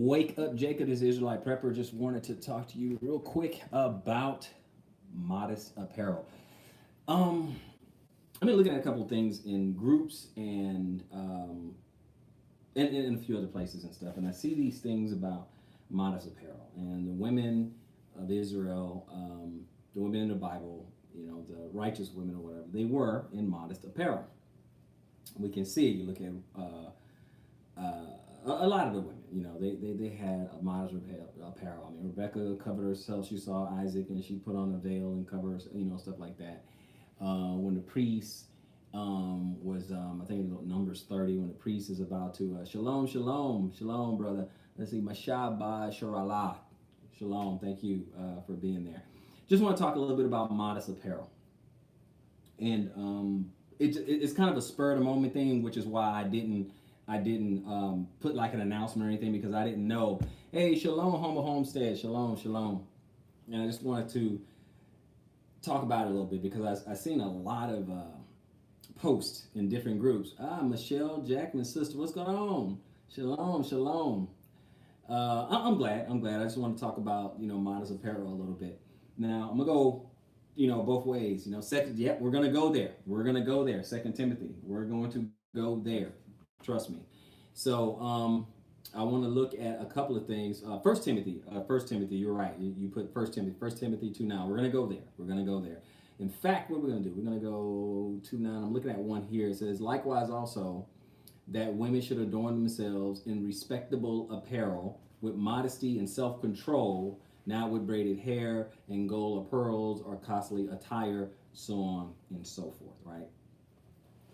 Wake up, Jacob. This is Israelite Prepper. Just wanted to talk to you real quick about modest apparel. Um, I've been looking at a couple of things in groups and a few other places and stuff, and I see these things about modest apparel and the women of Israel, the women in the Bible, the righteous women or whatever, they were in modest apparel. We can see it. You look at a lot of the women, they had a modest apparel. I mean, Rebecca covered herself. She saw Isaac and she put on a veil and covered, stuff like that. When the priest was, I think it was Numbers 30, when the priest is about to, shalom, shalom, shalom, brother. Let's see, Mashabah Sharalah. Shalom, thank you for being there. Just want to talk a little bit about modest apparel. And it's kind of a spur of the moment thing, which is why I didn't put like an announcement or anything, because I didn't know, hey, shalom, Homer Homestead, shalom, shalom. And I just wanted to talk about it a little bit, because I've seen a lot of posts in different groups. Michelle Jackman's sister, what's going on? Shalom, shalom. I'm glad. I just want to talk about, modest apparel a little bit. Now, I'm going to go, both ways. We're going to go there. We're going to go there. 2 Timothy. We're going to go there. Trust me. So, I want to look at a couple of things. 1 Timothy, you're right. You put 1 Timothy 2:9. We're going to go there. We're going to go there. In fact, what we're going to do, we're going to go 2:9. I'm looking at one here. It says, likewise also, that women should adorn themselves in respectable apparel with modesty and self-control, not with braided hair and gold or pearls or costly attire, so on and so forth, right?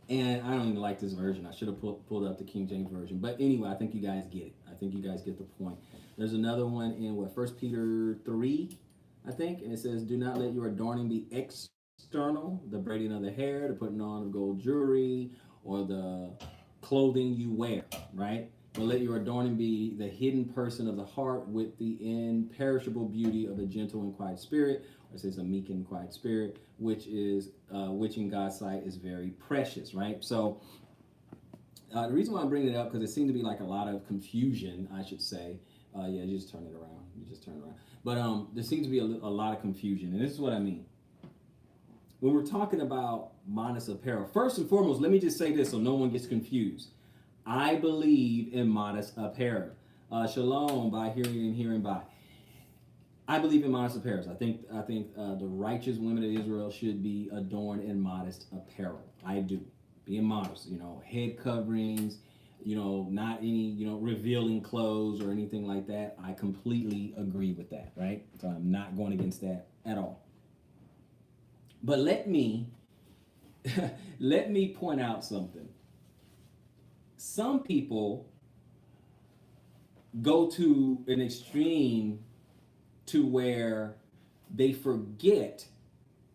And I don't even like this version. I should have pulled up the King James Version. But anyway, I think you guys get it. I think you guys get the point. There's another one in 1 Peter 3, I think, and it says, do not let your adorning be external, the braiding of the hair, the putting on of gold jewelry, or the clothing you wear, right? But let your adorning be the hidden person of the heart with the imperishable beauty of a gentle and quiet spirit, or it says a meek and quiet spirit, which in God's sight is very precious, right? So the reason why I'm bringing it up, because it seemed to be like a lot of confusion, I should say. You just turn it around. But there seems to be a lot of confusion, and this is what I mean. When we're talking about modest apparel, first and foremost, let me just say this so no one gets confused. I believe in modest apparel. Shalom, by hearing and hearing by. I believe in modest apparel. I think the righteous women of Israel should be adorned in modest apparel. I do. Being modest, head coverings, not any, revealing clothes or anything like that. I completely agree with that, right? So I'm not going against that at all. But let me point out something. Some people go to an extreme to where they forget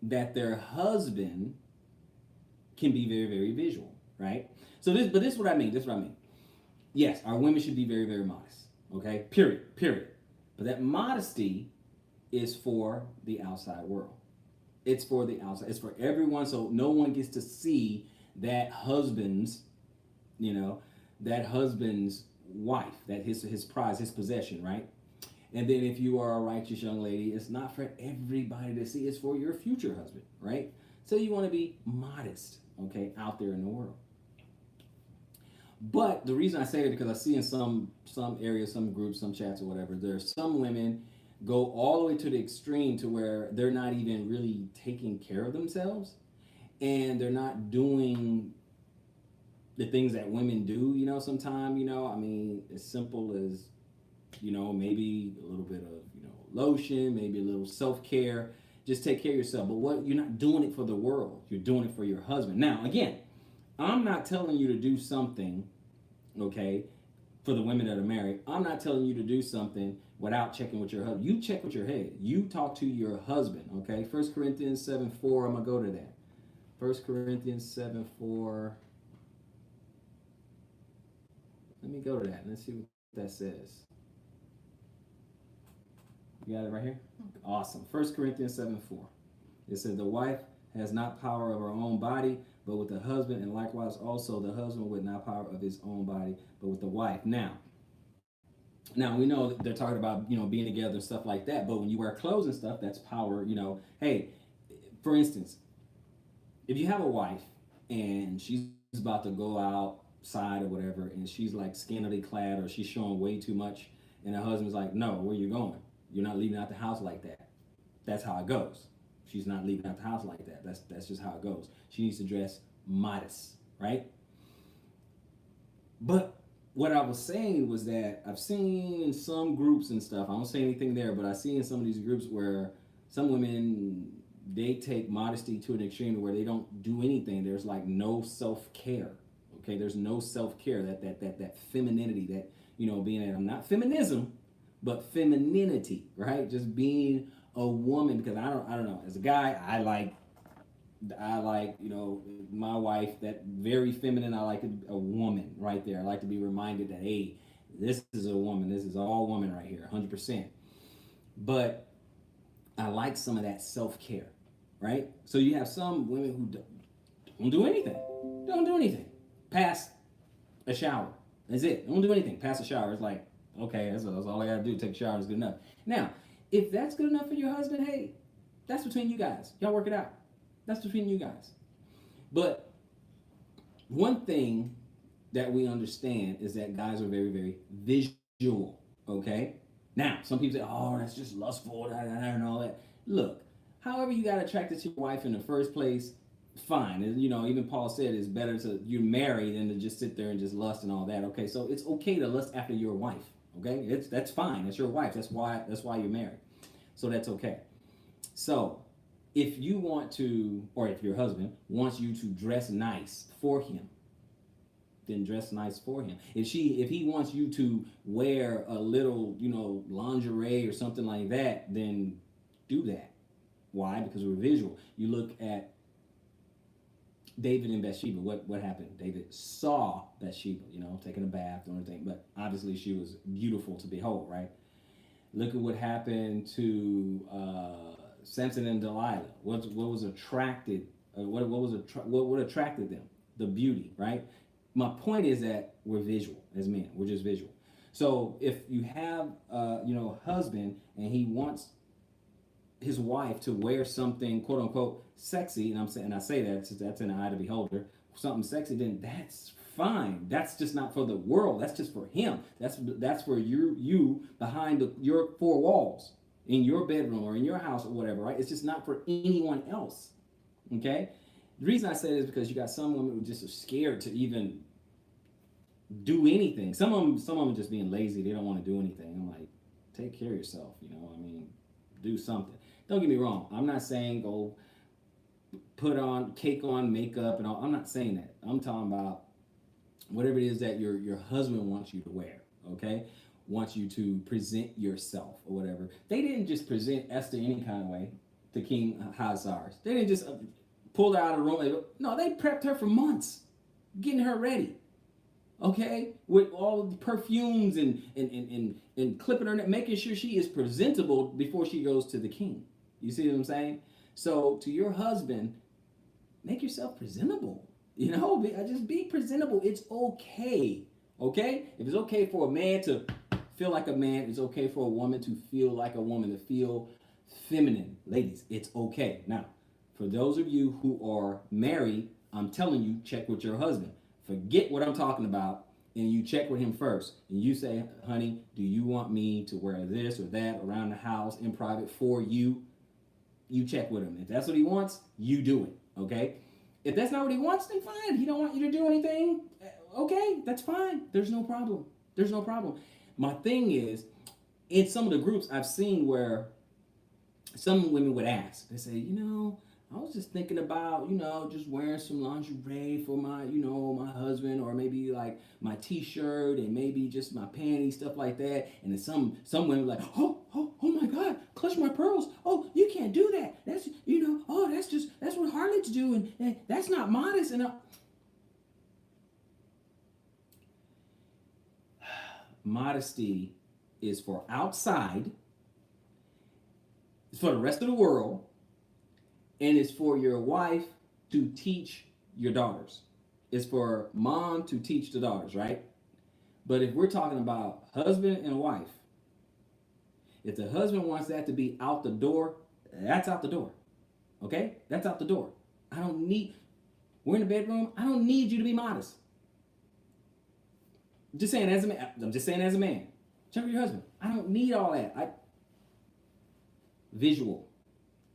that their husband can be very, very visual, right? This is what I mean. Yes, our women should be very, very modest. Okay, period. But that modesty is for the outside world. It's for the outside. It's for everyone, so no one gets to see that husband's wife, that his prize, his possession, right? And then if you are a righteous young lady, it's not for everybody to see. It's for your future husband, right? So you want to be modest, okay, out there in the world. But the reason I say it, because I see in some areas, some groups, some chats or whatever, there's some women go all the way to the extreme to where they're not even really taking care of themselves, and they're not doing the things that women do, sometimes, I mean, as simple as, maybe a little bit of, lotion, maybe a little self-care, just take care of yourself. But you're not doing it for the world. You're doing it for your husband. Now, again, I'm not telling you to do something, okay, for the women that are married. I'm not telling you to do something without checking with your husband. You check with your head. You talk to your husband, okay? 1 Corinthians 7:4, I'm going to go to that. 1 Corinthians 7:4. Let me go to that. Let's see what that says. You got it right here? Awesome. 1 Corinthians 7:4. It says, the wife has not power of her own body, but with the husband, and likewise also the husband with not power of his own body, but with the wife. Now, Now we know that they're talking about being together and stuff like that. But when you wear clothes and stuff, that's power. Hey, for instance, if you have a wife and she's about to go outside or whatever, and she's like scantily clad or she's showing way too much, and her husband's like, "No, where you going? You're not leaving out the house like that." That's how it goes. She's not leaving out the house like that. That's just how it goes. She needs to dress modest, right? But what I was saying was that I've seen in some groups and stuff, I don't say anything there, but I see in some of these groups where some women, they take modesty to an extreme where they don't do anything. There's like no self-care. Okay, there's no self-care. That femininity, that being I'm not feminism, but femininity, right? Just being a woman, because I don't know. As a guy, I like my wife, that very feminine. I like a woman right there. I like to be reminded that, hey, this is a woman. This is all woman right here, 100%. But I like some of that self care, right? So you have some women who don't do anything. Don't do anything. Pass a shower. That's it. Don't do anything. Pass a shower. It's like, okay, that's all I gotta do. Take a shower is good enough. Now, if that's good enough for your husband, hey, that's between you guys. Y'all work it out. That's between you guys. But one thing that we understand is that guys are very, very visual. Okay. Now, some people say, "Oh, that's just lustful," and all that. Look, however you got attracted to your wife in the first place, fine. And, even Paul said it's better to you marry than to just sit there and just lust and all that. Okay, so it's okay to lust after your wife. Okay, that's fine. That's your wife. That's why you're married. So that's okay. So if you want to, or if your husband wants you to dress nice for him, then dress nice for him. If he wants you to wear a little, lingerie or something like that, then do that. Why? Because we're visual. You look at David and Bathsheba. What happened? David saw Bathsheba, taking a bath and everything, but obviously she was beautiful to behold, right? Look at what happened to Samson and Delilah. What was attracted? What attracted them? The beauty, right? My point is that we're visual as men. We're just visual. So if you have a husband and he wants his wife to wear something quote unquote sexy, and I say that that's in the eye of the beholder, something sexy, then that's fine. That's just not for the world. That's just for him. That's for you behind your four walls in your bedroom or in your house or whatever, right? It's just not for anyone else. Okay. The reason I say this is because you got some women who just are scared to even do anything. Some of them just being lazy. They don't want to do anything. I'm like, take care of yourself. I mean, do something. Don't get me wrong. I'm not saying go put on cake on makeup and all. I'm not saying that. I'm talking about whatever it is that your husband wants you to wear. Okay, wants you to present yourself or whatever. They didn't just present Esther any kind of way to King Hazars. They didn't just pull her out of the room. No, they prepped her for months, getting her ready. Okay, with all the perfumes and clipping her neck, making sure she is presentable before she goes to the king. You see what I'm saying? So to your husband, make yourself presentable. Just be presentable. It's okay. Okay, if it's okay for a man to feel like a man, it's okay for a woman to feel like a woman, to feel feminine. Ladies, it's okay. Now, for those of you who are married, I'm telling you, check with your husband. Forget what I'm talking about, and you check with him first. And you say, honey, do you want me to wear this or that around the house in private for you? You check with him. If that's what he wants, you do it. Okay? If that's not what he wants, then fine. If he don't want you to do anything, okay, that's fine. There's no problem. There's no problem. My thing is, in some of the groups I've seen where some women would ask, they say, I was just thinking about, just wearing some lingerie for my husband, or maybe like my t-shirt and maybe just my panties, stuff like that. And then some women like, oh my God, clutch my pearls. Oh, you can't do that. That's, that's what harlots do. And that's not modest. And modesty is for outside. It's for the rest of the world. And it's for your wife to teach your daughters. It's for mom to teach the daughters, right? But if we're talking about husband and wife, if the husband wants that to be out the door, that's out the door. Okay? That's out the door. I don't need, we're in the bedroom, I don't need you to be modest. Just saying as a man, I'm just saying as a man. Check with your husband. I don't need all that. Visual.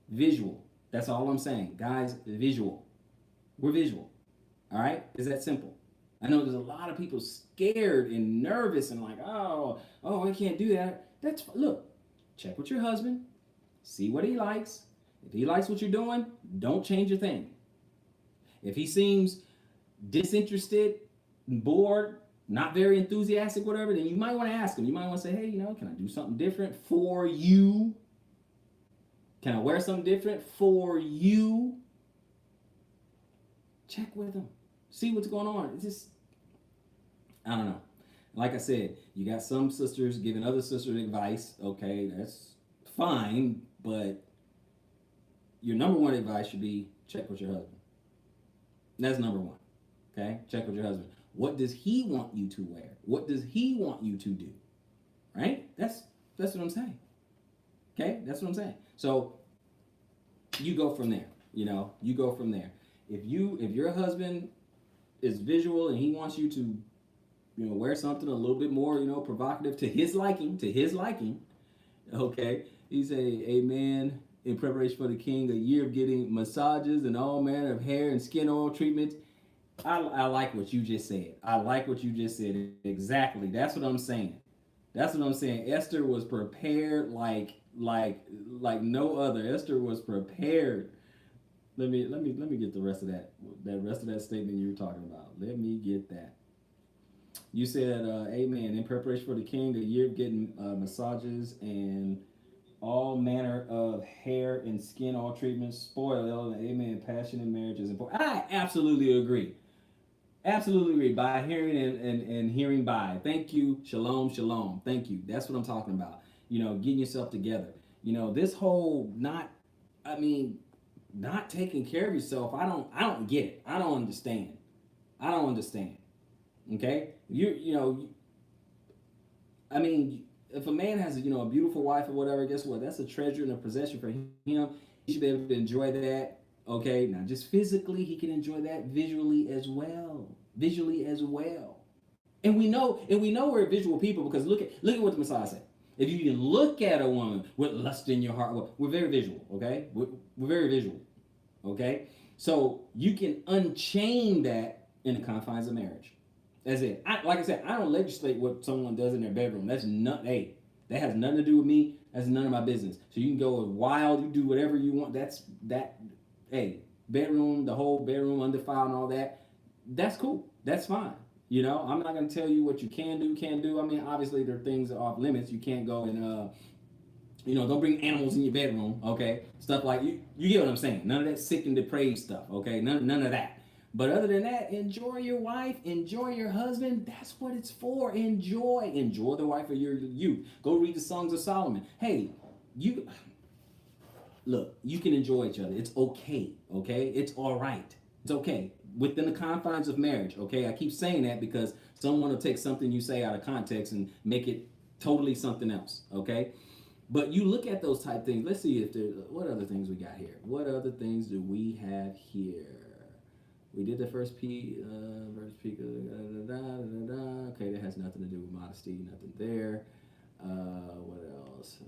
Visual. That's all I'm saying. Guys, visual. We're visual. All right? It's that simple. I know there's a lot of people scared and nervous and like, oh, I can't do that. Look, check with your husband. See what he likes. If he likes what you're doing, don't change a thing. If he seems disinterested, bored, not very enthusiastic, whatever, then you might want to ask him. You might want to say, hey, can I do something different for you? Can I wear something different for you? Check with him. See what's going on. It's just, I don't know. Like I said, you got some sisters giving other sisters advice. Okay, that's fine, but your number one advice should be check with your husband. That's number one. Okay, check with your husband. What does he want you to wear? What does he want you to do? Right? That's what I'm saying. Okay, that's what I'm saying. So you go from there. You go from there. If your husband is visual and he wants you to, wear something a little bit more, provocative to his liking, okay, he say, amen, in preparation for the king, a year of getting massages and all manner of hair and skin oil treatments. I like what you just said. I like what you just said. Exactly. That's what I'm saying. Esther was prepared like no other. Esther was prepared. Let me get the rest of that. That rest of that statement you were talking about. Let me get that. You said, amen, in preparation for the king, a year of getting massages and all manner of hair and skin oil treatments, spoil, amen, passionate marriages. I absolutely agree. Absolutely agree. By hearing and hearing by. Thank you. Shalom, shalom. Thank you. That's what I'm talking about. Getting yourself together. This whole not taking care of yourself. I don't get it. I don't understand. Okay? If a man has a beautiful wife or whatever, guess what? That's a treasure and a possession for him. He should be able to enjoy that. Okay, not just physically, he can enjoy that visually as well. And we know we're visual people because look at what the Messiah said. If you even look at a woman with lust in your heart, well, we're very visual, okay? We're very visual, okay? So you can unchain that in the confines of marriage. That's it. Like I said, I don't legislate what someone does in their bedroom. That has nothing to do with me. That's none of my business. So you can go wild, you do whatever you want. Bedroom, the whole bedroom undefiled and all that. That's cool. That's fine. I'm not going to tell you what you can do, can't do. Obviously there are things that are off limits. You can't go and, don't bring animals in your bedroom, okay? Stuff like, you get what I'm saying. None of that sick and depraved stuff, okay? None of that. But other than that, enjoy your wife, enjoy your husband. That's what it's for. Enjoy the wife of your youth. Go read the Songs of Solomon. Hey, you can enjoy each other. It's okay, okay? It's all right. It's okay. Within the confines of marriage, okay? I keep saying that because someone will take something you say out of context and make it totally something else, okay? But you look at those type things. Let's see what other things we got here. What other things do we have here? We did the first P, okay, that has nothing to do with modesty, nothing there. What else?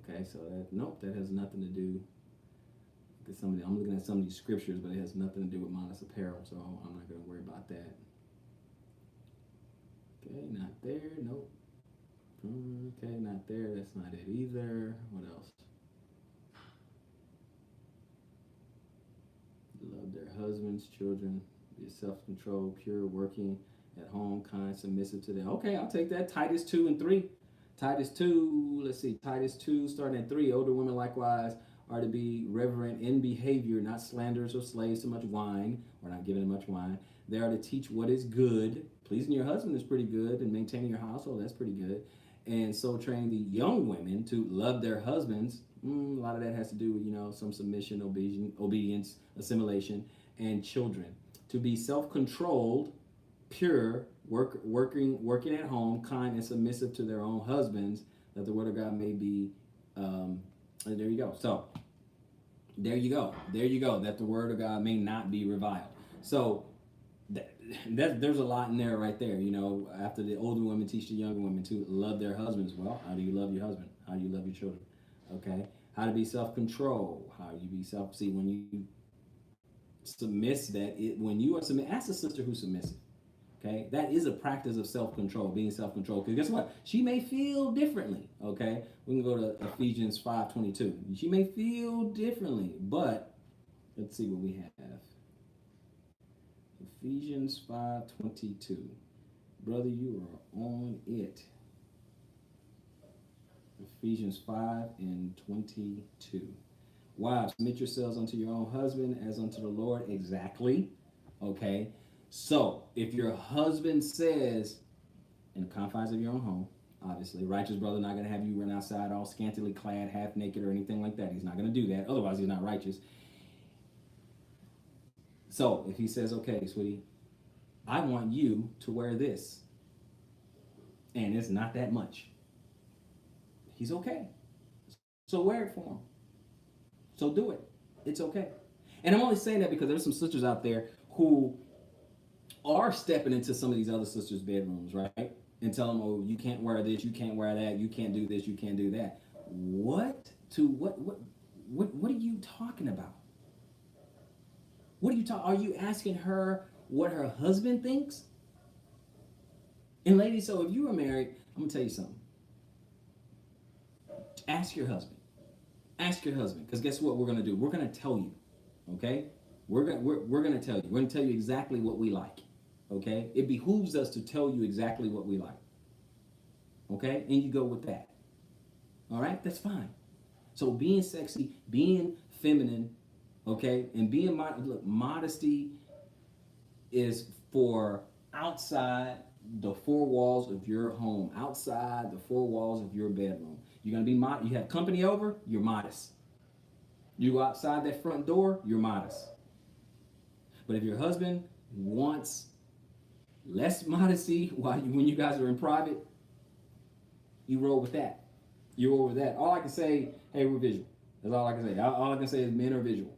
Okay, so that has nothing to do. I'm looking at some of these scriptures, but it has nothing to do with modest apparel, so I'm not going to worry about that. Okay, not there, nope. Okay, not there, that's not it either. What else? Love their husbands, children, be self-controlled, pure, working at home, kind, submissive to them. Okay, I'll take that. Titus 2 and 3. Titus 2, Titus 2, starting at 3. Older women likewise are to be reverent in behavior, not slanderers or slaves to much wine, or not giving them much wine. They are to teach what is good. Pleasing your husband is pretty good, and maintaining your household, that's pretty good. And so train the young women to love their husbands. A lot of that has to do with, some submission, obedience, assimilation, and children. To be self-controlled, pure, working at home, kind and submissive to their own husbands, that the word of God may be. There you go. So there you go. That the word of God may not be reviled. So there's a lot in there right there. After the older women teach the younger women to love their husbands. Well, how do you love your husband? How do you love your children? Okay. How to be self-control. How you be see when you when you are submit, ask a sister who's submissive. Okay, that is a practice of self-control, being self-control. Because guess what? She may feel differently. Okay, we can go to Ephesians 5:22. She may feel differently, but let's see what we have. Ephesians 5:22. Brother, you are on it. Ephesians 5:22. Wives, submit yourselves unto your own husband as unto the Lord. Exactly. Okay. So if your husband says, in the confines of your own home, obviously, righteous brother not going to have you run outside all scantily clad, half naked, or anything like that. He's not going to do that. Otherwise, he's not righteous. So if he says, okay, sweetie, I want you to wear this, and it's not that much, he's okay. So wear it for him. So do it. It's okay. And I'm only saying that because there's some sisters out there who are stepping into some of these other sisters' bedrooms, right? And tell them, oh, you can't wear this, you can't wear that, you can't do this, you can't do that. What are you talking about? Are you asking her what her husband thinks? And ladies, so if you are married, I'm gonna tell you something. Ask your husband. Ask your husband, because guess what we're gonna do? We're gonna tell you, okay? We're gonna tell you. We're gonna tell you exactly what we like, okay? It behooves us to tell you exactly what we like, okay? And you go with that, all right? That's fine. So being sexy, being feminine, okay, and being modesty is for outside the four walls of your home, outside the four walls of your bedroom. You're gonna be modest. You have company over, you're modest. You go outside that front door, you're modest. But if your husband wants less modesty when you guys are in private, you roll with that. You roll with that. All I can say, hey, we're visual. That's all I can say. All I can say is men are visual.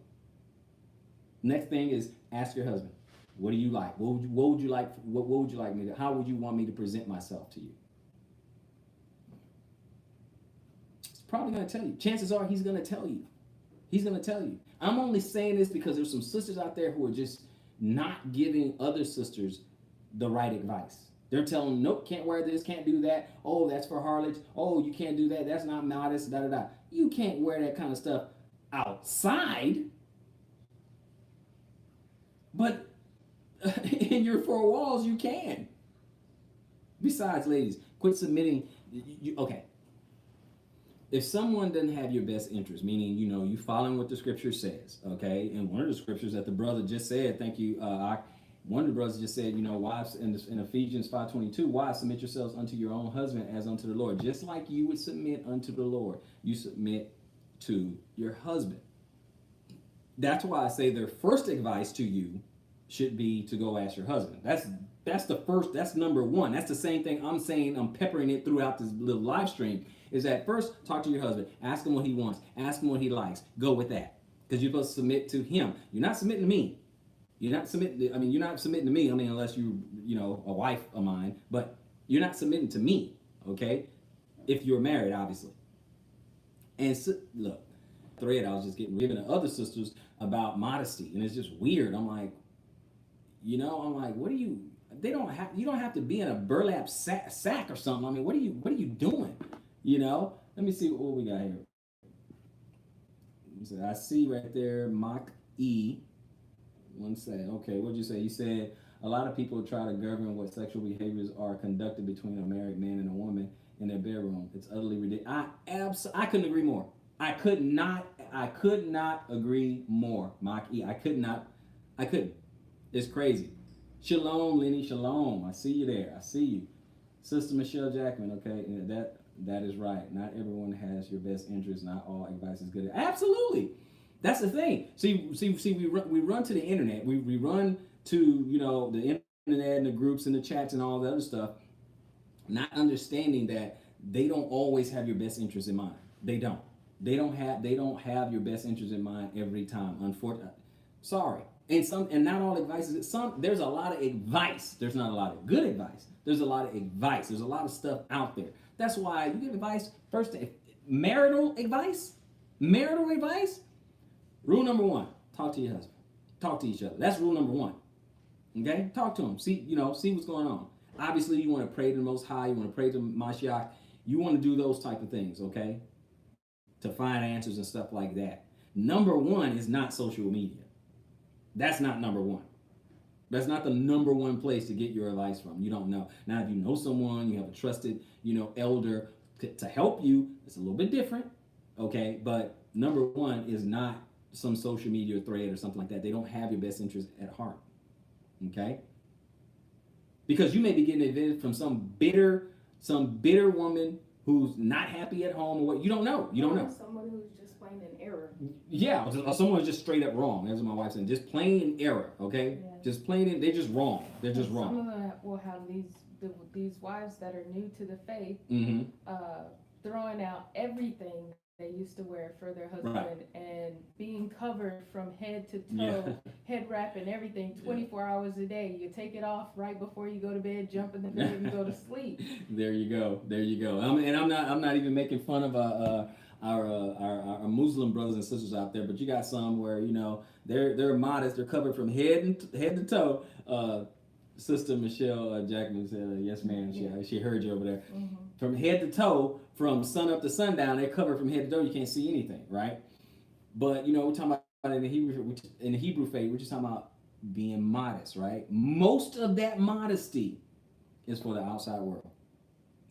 Next thing is ask your husband, what do you like? What would you like me to? How would you want me to present myself to you? He's probably going to tell you. Chances are he's going to tell you. He's going to tell you. I'm only saying this because there's some sisters out there who are just not giving other sisters the right advice. They're telling them, nope, can't wear this, can't do that. Oh, that's for harlots. Oh, you can't do that. That's not modest, da-da-da. You can't wear that kind of stuff outside. But in your four walls, you can. Besides, ladies, quit submitting. Okay. If someone doesn't have your best interest, meaning, you following what the scripture says, okay? And one of the scriptures that the brother just said, thank you, one of the brothers just said, wives, in Ephesians 5:22, wives, submit yourselves unto your own husband as unto the Lord. Just like you would submit unto the Lord, you submit to your husband. That's why I say their first advice to you should be to go ask your husband. That's number one. That's the same thing I'm saying. I'm peppering it throughout this little live stream. Is that first, talk to your husband. Ask him what he wants. Ask him what he likes. Go with that. Because you're supposed to submit to him. You're not submitting to me. You're not submitting to me. Unless you a wife of mine. But you're not submitting to me, okay? If you're married, obviously. And look, thread I was just giving to other sisters about modesty. And it's just weird. I'm like, what do you... You don't have to be in a burlap sack or something. What are you doing? Let me see what we got here. So I see right there, Mach E. One second. Okay, what'd you say? You said a lot of people try to govern what sexual behaviors are conducted between a married man and a woman in their bedroom. It's utterly ridiculous. I couldn't agree more. I could not agree more, Mach E. I couldn't. It's crazy. Shalom, Lenny. Shalom. I see you there. I see you. Sister Michelle Jackman, okay? That is right. Not everyone has your best interest. Not all advice is good. Absolutely. That's the thing. See, we run to the internet. We run to, the internet and the groups and the chats and all the other stuff, not understanding that they don't always have your best interest in mind. They don't. They don't have your best interest in mind every time. Unfortunately, sorry. And not all advice is some. There's a lot of advice. There's not a lot of good advice. There's a lot of advice. There's a lot of stuff out there. That's why you give advice first. Marital advice. Marital advice. Rule number one: talk to your husband. Talk to each other. That's rule number one. Okay, talk to him. See what's going on. Obviously, you want to pray to the Most High. You want to pray to Mashiach. You want to do those type of things. Okay, to find answers and stuff like that. Number one is not social media. That's not number one. That's not the number one place to get your advice from. You don't know. Now, if you know someone, you have a trusted, elder to help you, it's a little bit different. Okay, but number one is not some social media thread or something like that. They don't have your best interest at heart. Okay, because you may be getting advice from some bitter woman who's not happy at home or what. You don't know. Someone who's just plain in error. Yeah, or someone who's just straight up wrong. That's what my wife said. Just plain in error. Okay, yeah. Just plain in. They're just wrong. They're just wrong. Some of them will have these wives that are new to the faith, throwing out everything they used to wear for their husband, and being covered from head to toe, head wrap and everything, 24 hours a day. You take it off right before you go to bed, jump in the bed, and go to sleep. There you go. I'm not even making fun of our Muslim brothers and sisters out there, but you got some where they're modest, they're covered from head to toe. Sister Michelle Jackman said, "Yes, ma'am." She heard you over there. Mm-hmm. From head to toe, from sun up to sundown, they're covered from head to toe. You can't see anything, right? But we're talking about in the Hebrew faith, we're just talking about being modest, right? Most of that modesty is for the outside world.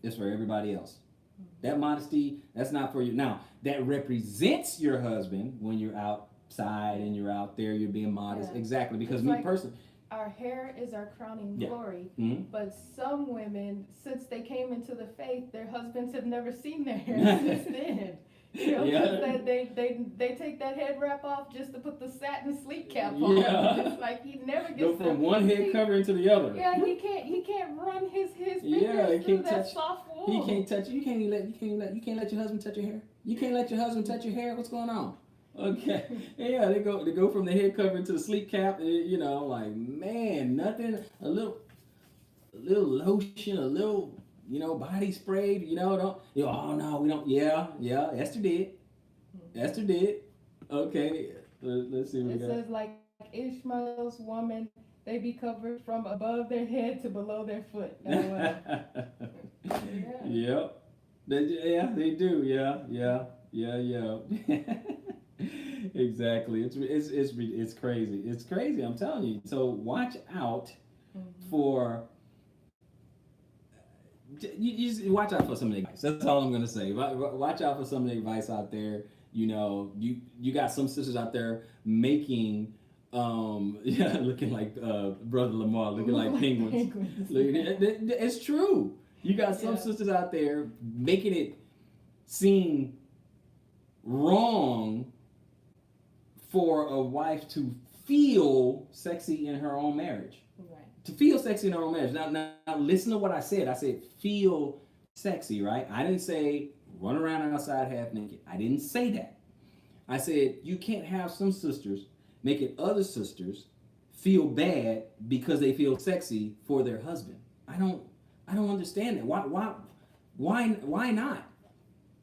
It's for everybody else. Mm-hmm. That modesty, that's not for you. Now, that represents your husband when you're outside and you're out there. You're being modest, exactly. Because me personally. Our hair is our crowning glory, but some women, since they came into the faith, their husbands have never seen their hair since then. They take that head wrap off just to put the satin sleep cap on. It's like he never gets go from one head covering to the other. Yeah, he can't run his fingers through that soft wool. He can't touch it. You can't let your husband touch your hair. You can't let your husband touch your hair. What's going on? Okay, yeah, they go from the head covering to the sleep cap, like, man, nothing, a little lotion, a little, body spray, oh no, we don't, Esther did, okay, let's see what it says, like Ishmael's woman, they be covered from above their head to below their foot. Yep, they do, yeah. Exactly. It's crazy. It's crazy. I'm telling you. So watch out for. You just watch out for some of the advice. That's all I'm gonna say. Watch out for some of the advice out there. You got some sisters out there making. Looking like Brother Lamar, looking like penguins. It's true. You got some sisters out there making it seem wrong for a wife to feel sexy in her own marriage. Right. To feel sexy in her own marriage. Now listen to what I said. I said feel sexy, right? I didn't say run around outside half naked. I didn't say that. I said you can't have some sisters making other sisters feel bad because they feel sexy for their husband. I don't understand that. Why not?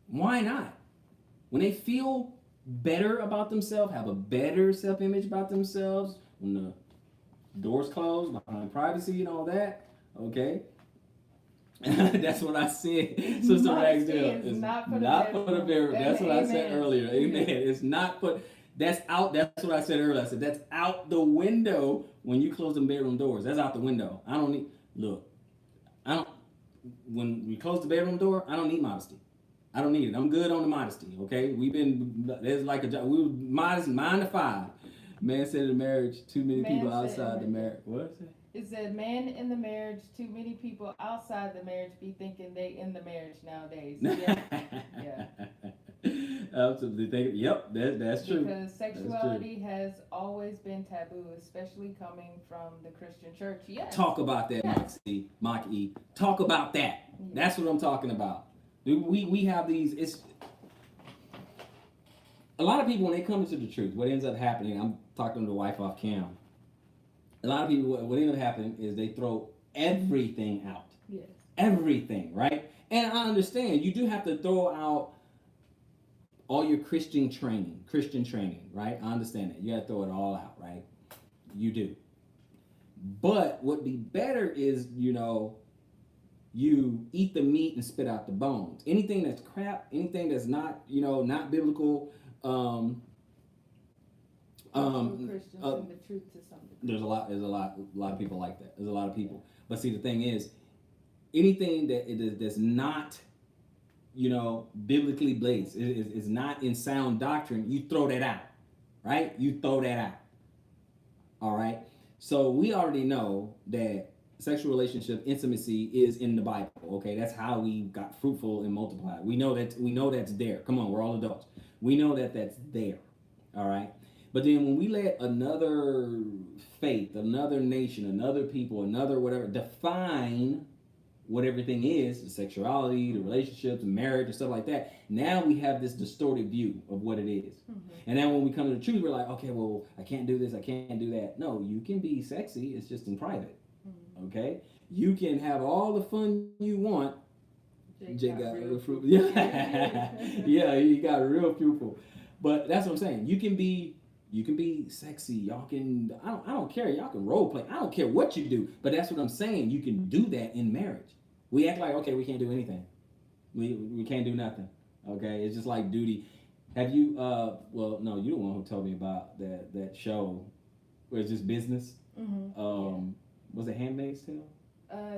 Why not? When they feel better about themselves, have a better self-image about themselves, when the doors closed, behind privacy and all that, okay? That's what I said, Sister Ragsdale. It's not for the bedroom. That's what I said earlier. Amen. It's not for, that's out, that's what I said earlier. I said, that's out the window when you close the bedroom doors. That's out the window. When we close the bedroom door, I don't need modesty. I don't need it. I'm good on the modesty, okay? There's like we were modest 9 to 5. Man said in marriage, too many Man people said outside the in marriage. What is it? It said, "Man in the marriage, too many people outside the marriage be thinking they in the marriage nowadays." Yeah, yeah. Absolutely. Yep, that's true. Because That's true. sexuality has always been taboo, especially coming from the Christian church. Yes. Talk about that, Yes. Mach E. Talk about that. Yes. That's what I'm talking about. We have these. It's a lot of people when they come into the truth. What ends up happening? I'm talking to the wife off cam. A lot of people, what ends up happening is they throw everything out. Yes. Everything, right? And I understand you do have to throw out all your Christian training, right? I understand that. You got to throw it all out, right? You do. But what be better is, you eat the meat and spit out the bones. Anything that's crap, anything that's not, not biblical, Christians and the truth to some degree. there's a lot of people like that. There's a lot of people. But see, the thing is, anything that's not, biblically based, is not in sound doctrine, you throw that out, right? You throw that out. All right. So we already know that sexual relationship intimacy is in the Bible. Okay, that's how we got fruitful and multiplied. We know that's there. Come on, we're all adults. We know that that's there. All right. But then when we let another faith, another nation, another people, another whatever define what everything is, the sexuality, the relationships, the marriage, and stuff like that, now we have this distorted view of what it is. Mm-hmm. And then when we come to the truth, we're like, okay, well, I can't do this, I can't do that. No, you can be sexy, it's just in private. Mm-hmm. Okay? You can have all the fun you want. Jake got real fruitful. Yeah. Yeah, he got real fruitful. But that's what I'm saying. You can be sexy. Y'all can. I don't care. Y'all can role play. I don't care what you do. But that's what I'm saying. You can do that in marriage. We act like, okay, we can't do anything. We can't do nothing. Okay, it's just like duty. Have you? Well, no, you're the one who told me about that show where it's just business. Mm-hmm. Was it Handmaid's Tale?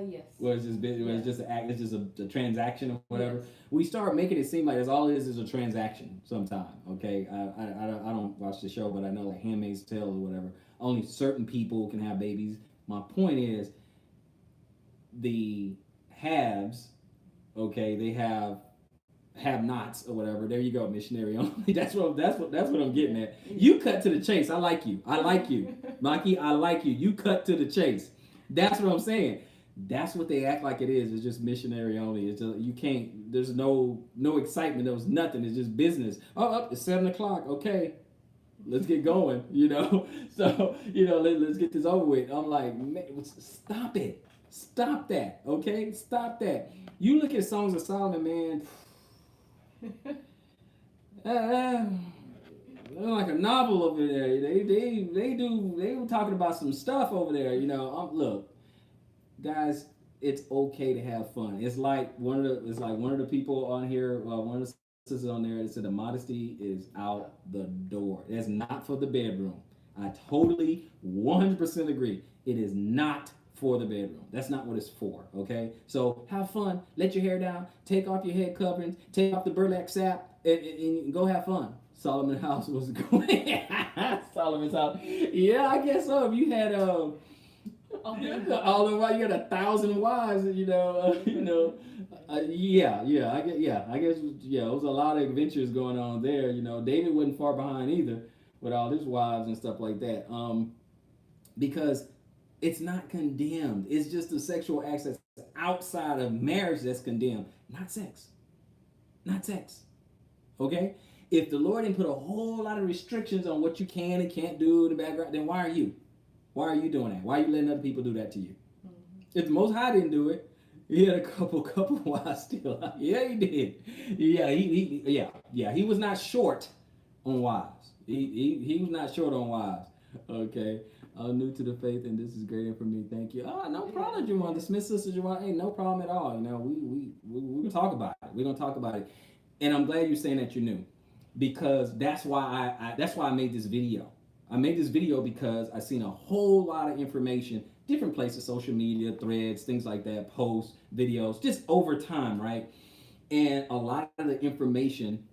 Yes. Where it's just where it's just an act, it's just a transaction or whatever. Yes. We start making it seem like that's all it is a transaction. Sometime, okay. I don't watch the show, but I know like Handmaid's Tale or whatever. Only certain people can have babies. My point is, the haves, okay, they have nots or whatever. There you go, missionary only. That's what I'm getting at. You cut to the chase. I like you, Maki. I like you. You cut to the chase. That's what I'm saying. That's what they act like it is. It's just missionary only. It's just, you can't. There's no excitement. There was nothing. It's just business. Oh, it's 7:00. Okay, let's get going. So let's get this over with. I'm like, man, stop it. Stop that. Okay, stop that. You look at Songs of Solomon, man. They're like a novel over there. They were talking about some stuff over there. Look. Guys, it's okay to have fun. It's like one of the people on here, one of the sisters on there that said the modesty is out the door. It's not for the bedroom. I totally 100% agree. It is not for the bedroom. That's not what it's for. Okay, so have fun. Let your hair down. Take off your head coverings. Take off the burlap sack and go have fun. Solomon's house was going. Solomon's house. Yeah, I guess so. If you had all the while you got 1,000 wives, I guess there was a lot of adventures going on there. David wasn't far behind either with all his wives and stuff like that. Because it's not condemned. It's just the sexual acts that's outside of marriage that's condemned, not sex. Okay? If the Lord didn't put a whole lot of restrictions on what you can and can't do in the background, then why are you? Why are you doing that? Why are you letting other people do that to you? Mm-hmm. If the Most High didn't do it, he had a couple wives still. Yeah, he did. Yeah. He was not short on wives. He was not short on wives. Okay. I'm new to the faith, and this is great for me. Thank you. Oh, no problem, Juwan. The Smith sisters, Juwan. Hey, no problem at all. We can talk about it. We're gonna talk about it. And I'm glad you're saying that you're new, because that's why I made this video. I made this video because I seen a whole lot of information, different places, social media, threads, things like that, posts, videos, just over time, right? And a lot of the information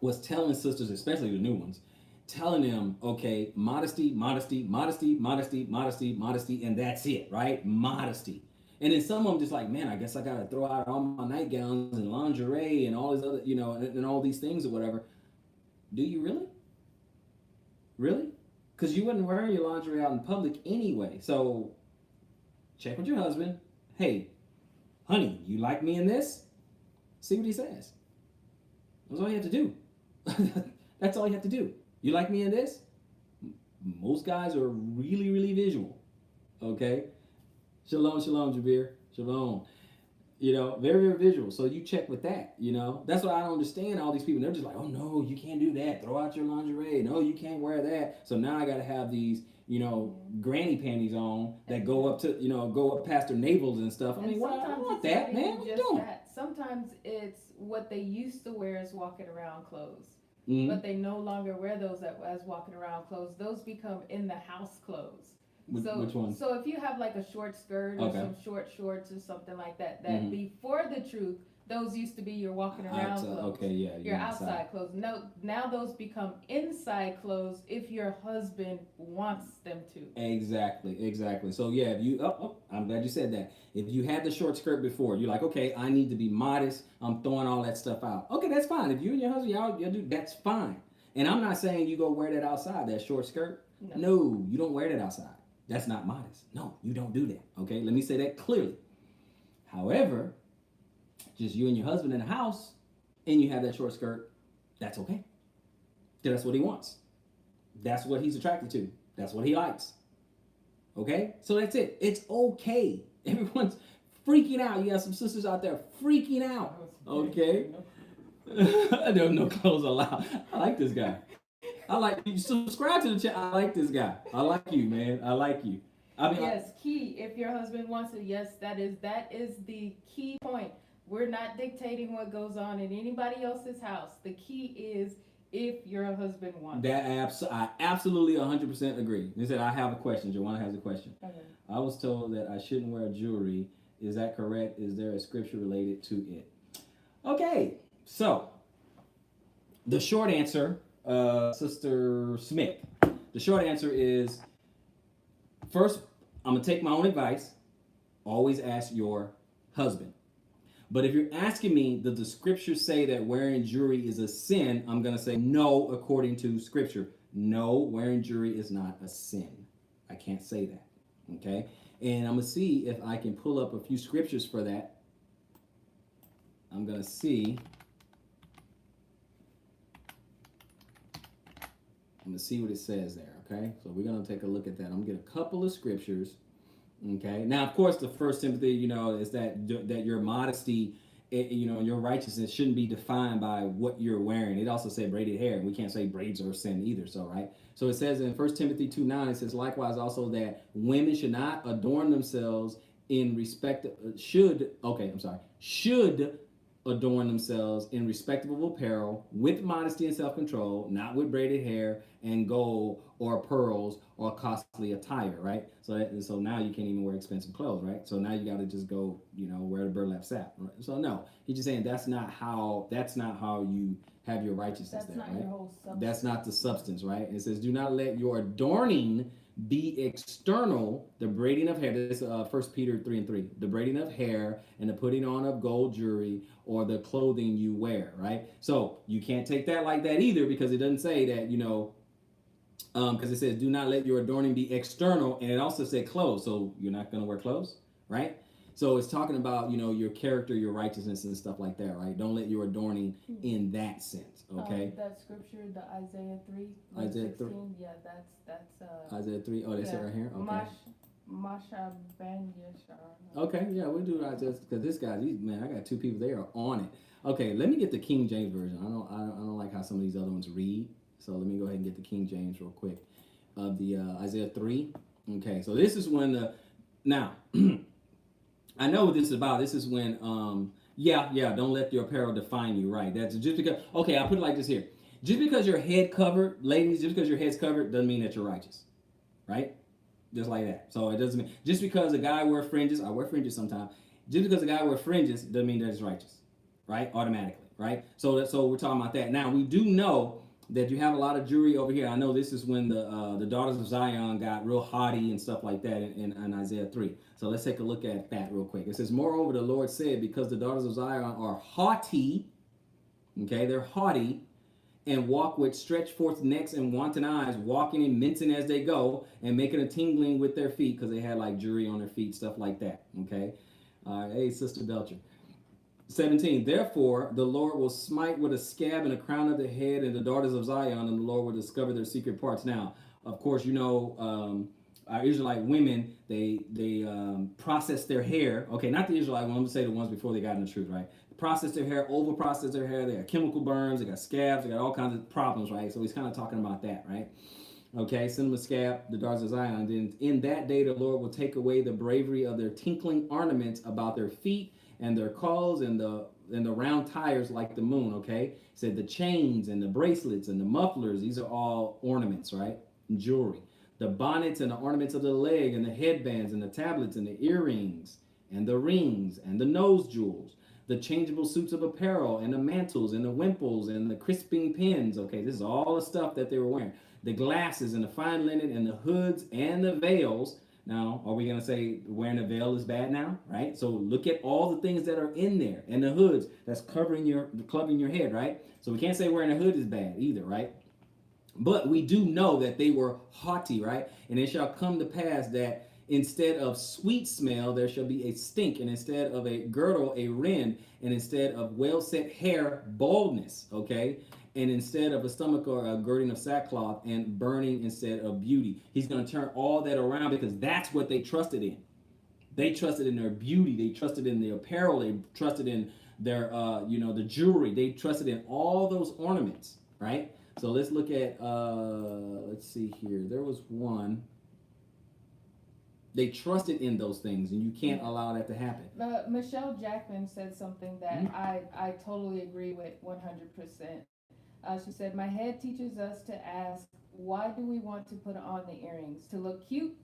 was telling sisters, especially the new ones, telling them, okay, modesty, modesty, modesty, modesty, modesty, modesty, and that's it, right? Modesty. And then some of them just like, man, I guess I gotta throw out all my nightgowns and lingerie and all these other, and all these things or whatever. Do you really? Really? Because you wouldn't wear your lingerie out in public anyway. So check with your husband. Hey, honey, you like me in this? See what he says. That's all you have to do. That's all you have to do. You like me in this? Most guys are really, really visual. Okay? Shalom, shalom, Jabir. Shalom. Very, very visual. So you check with that, That's what I don't understand all these people. They're just like, oh no, you can't do that. Throw out your lingerie. No, you can't wear that. So now I got to have these, granny panties on that go up to, go up past their navels and stuff. I mean, well, I don't want that, man. What you doing? Sometimes it's what they used to wear as walking around clothes. Mm-hmm. But they no longer wear those as walking around clothes. Those become in the house clothes. Which one? So if you have like a short skirt or some short shorts or something like that, before the truth, those used to be your walking around clothes. Okay, yeah. Your outside clothes. No, now those become inside clothes if your husband wants them to. Exactly. So yeah, if you, I'm glad you said that. If you had the short skirt before, you're like, okay, I need to be modest. I'm throwing all that stuff out. Okay, that's fine. If you and your husband, y'all do, that's fine. And I'm not saying you go wear that outside, that short skirt. No, you don't wear that outside. That's not modest. No, you don't do that. Okay, let me say that clearly. However, just you and your husband in the house and you have that short skirt, that's okay. That's what he wants. That's what he's attracted to. That's what he likes. Okay? So that's it. It's okay. Everyone's freaking out. You have some sisters out there freaking out. Okay? There's no clothes allowed. I like this guy. You subscribe to the channel. I like this guy. I like you, man. I like you. Yes, key. If your husband wants it, yes, that is the key point. We're not dictating what goes on in anybody else's house. The key is if your husband wants it. I absolutely 100% agree. They said, I have a question. Joanna has a question. Okay. I was told that I shouldn't wear jewelry. Is that correct? Is there a scripture related to it? Okay, so the short answer, Sister Smith, the short answer is, first, I'm going to take my own advice. Always ask your husband. But if you're asking me, does the scripture say that wearing jewelry is a sin? I'm going to say no, according to scripture. No, wearing jewelry is not a sin. I can't say that. Okay? And I'm going to see if I can pull up a few scriptures for that. I'm going to see. I'm going to see what it says there. Okay? So we're going to take a look at that. I'm going to get a couple of scriptures. Okay. Now, of course, the 1 Timothy, is that your modesty, your righteousness shouldn't be defined by what you're wearing. It also said braided hair, and we can't say braids are a sin either. So, right. So it says in 1 Timothy 2:9, it says likewise also that women should not adorn themselves should adorn themselves in respectable apparel with modesty and self-control, not with braided hair and gold or pearls or costly attire, right? So now you can't even wear expensive clothes, right? So now you got to just go, wear the burlap sack. Right? So no, he's just saying that's not how you have your righteousness. That's there, not right? Your whole substance. That's not the substance, right? It says, do not let your adorning be external, the braiding of hair. This is 1 Peter 3:3. The braiding of hair and the putting on of gold jewelry or the clothing you wear, right? So you can't take that like that either, because it doesn't say that, because it says do not let your adorning be external, and it also said clothes. So you're not going to wear clothes, right? So it's talking about, your character, your righteousness and stuff like that, right? Don't let your adorning in that sense, okay? That scripture, the Isaiah 3, Isaiah 16, 3. Yeah, that's Isaiah 3. Oh, that's it right here? Okay. Masha Ben Yeshar. Okay, yeah, we'll do Isaiah, because this guy, I got two people, they are on it. Okay, let me get the King James version. I don't like how some of these other ones read. So let me go ahead and get the King James real quick. The Isaiah 3. Okay, so this is when now, I know what this is about. This is when, don't let your apparel define you, right? That's just because, okay, I'll put it like this here. Just because your head covered, ladies, just because your head's covered doesn't mean that you're righteous, right? Just like that. So it doesn't mean, just because a guy wears fringes, I wear fringes sometimes, just because a guy wears fringes doesn't mean that it's righteous, right? Automatically, right? So we're talking about that. Now, we do know that you have a lot of jewelry over here. I know this is when the daughters of Zion got real haughty and stuff like that in Isaiah 3. So let's take a look at that real quick. It says, moreover, the Lord said, because the daughters of Zion are haughty, okay, they're haughty, and walk with stretched forth necks and wanton eyes, walking and mincing as they go, and making a tingling with their feet, because they had like jewelry on their feet, stuff like that, okay? Hey, Sister Belcher. 17, therefore the Lord will smite with a scab and a crown of the head and the daughters of Zion, and the Lord will discover their secret parts. Now, of course, you know, our Israelite women, they process their hair. Okay, not the Israelite ones, I'm going to say the ones before they got in the truth, right? Process their hair, over process their hair. They got chemical burns, they got scabs, they got all kinds of problems, right? So he's kind of talking about that, right? Okay, cinnamon scab, the daughters of Zion. And then in that day, the Lord will take away the bravery of their tinkling ornaments about their feet and their calls and the round tires like the moon. Okay, it said the chains and the bracelets and the mufflers, these are all ornaments, right? And jewelry. The bonnets and the ornaments of the leg and the headbands and the tablets and the earrings and the rings and the nose jewels, the changeable suits of apparel and the mantles and the wimples and the crisping pins. Okay, this is all the stuff that they were wearing. The glasses and the fine linen and the hoods and the veils. Now, are we going to say wearing a veil is bad now, right? So look at all the things that are in there, and the hoods that's covering your head, right? So we can't say wearing a hood is bad either, right? But we do know that they were haughty, right? And it shall come to pass that instead of sweet smell, there shall be a stink, and instead of a girdle, a rend, and instead of well-set hair, baldness, okay? And instead of a stomach or a girding of sackcloth, and burning instead of beauty. He's going to turn all that around, because that's what they trusted in. They trusted in their beauty. They trusted in the apparel. They trusted in their, the jewelry. They trusted in all those ornaments, right? So let's look at, let's see here. There was one. They trusted in those things, and you can't allow that to happen. Michelle Jackman said something that I totally agree with 100%. She said, my head teaches us to ask, why do we want to put on the earrings? To look cute?